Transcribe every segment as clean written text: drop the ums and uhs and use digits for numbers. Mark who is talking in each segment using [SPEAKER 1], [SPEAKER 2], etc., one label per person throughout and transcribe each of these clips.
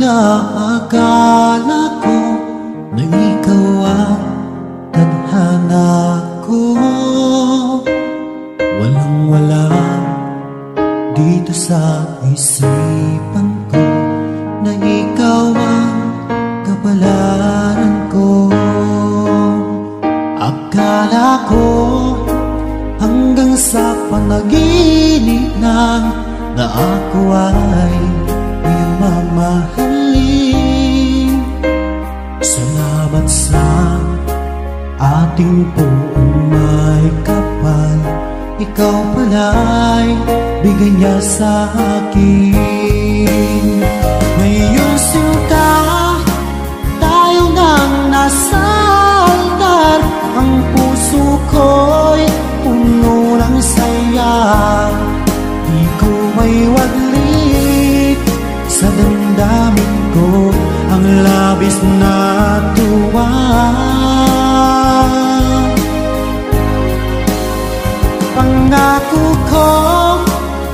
[SPEAKER 1] akala ko na ikaw ang tadhana ko. Walang-wala dito sa isipan ko na ikaw ang kapalaran ko. Akala ko hanggang sa panaginip na ako ay iyong mamahalin. Salamat sa ating buong may kapal, ikaw pala'y bigay niya sa akin. Ngayong sinta, tayo nang nasa altar, ang puso ko'y puno ng saya. Di ko may waglit sa damdamin ko ang labis na tuwa. Pangako ko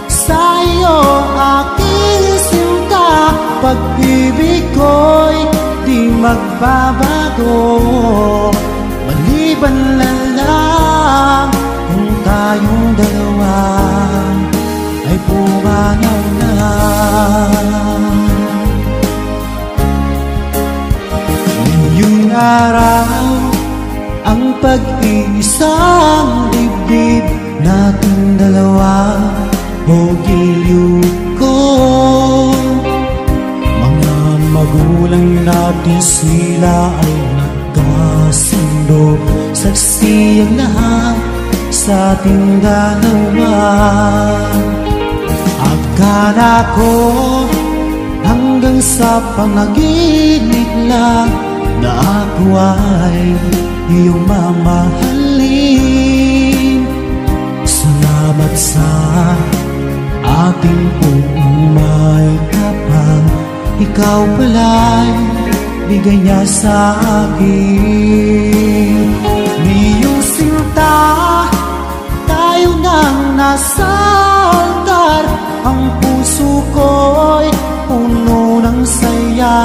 [SPEAKER 1] sa iyo, aking sinta, pag-ibig ko'y di magbabago. Maliban na lang kung tayong dalawa ay pumanaw na. Ngayong araw, ang pag-iisang dibdib nating dalawa o giliw ko. Mga magulang natin, sila ay nagkasundo, saksi ang lahat sa ating dalawa. Akala ko hanggang sa panaginip lang na ako ay iyong mamahalin. Salamat sa ating buong may kapal, ikaw pala'y bigay niya sa akin. Ngayong sinta, tayo nang nasa altar, ang puso ko'y puno ng saya.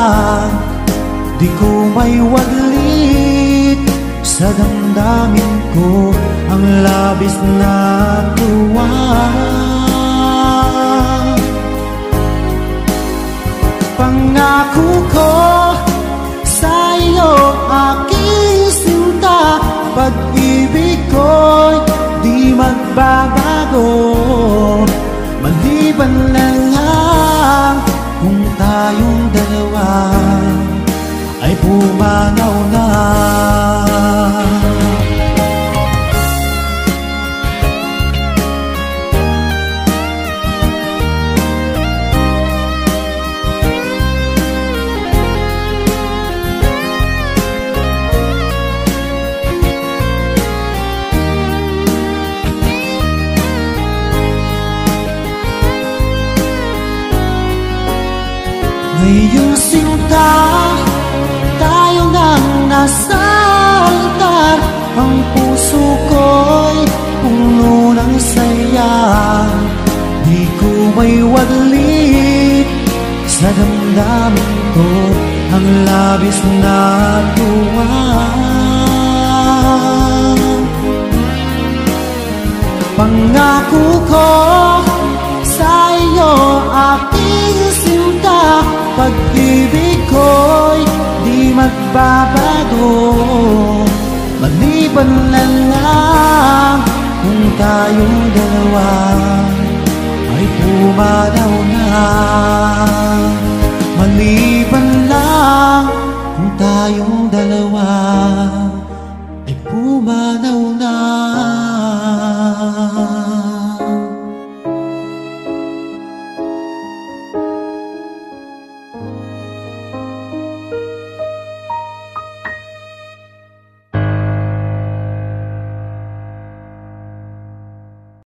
[SPEAKER 1] Di ko may waglit sa damdamin ko ang labis na tuwa. Pangako ko sa iyo, aking sinta, pag-ibig ko'y di magbabago. Maliban na lang kung tayong dalawa ay pumanaw na. Ngayong sinta, tayo nang nasa altar, ang puso ko'y puno ng saya. Di ko may waglit sa damdamin ko ang labis na tuwa. Pangako ko sa iyo, aking sinta, pag-ibig ko'y di magbabago. Maliban na lang kung tayong dalawa ay pumanaw na. Maliban lang kung tayong dalawa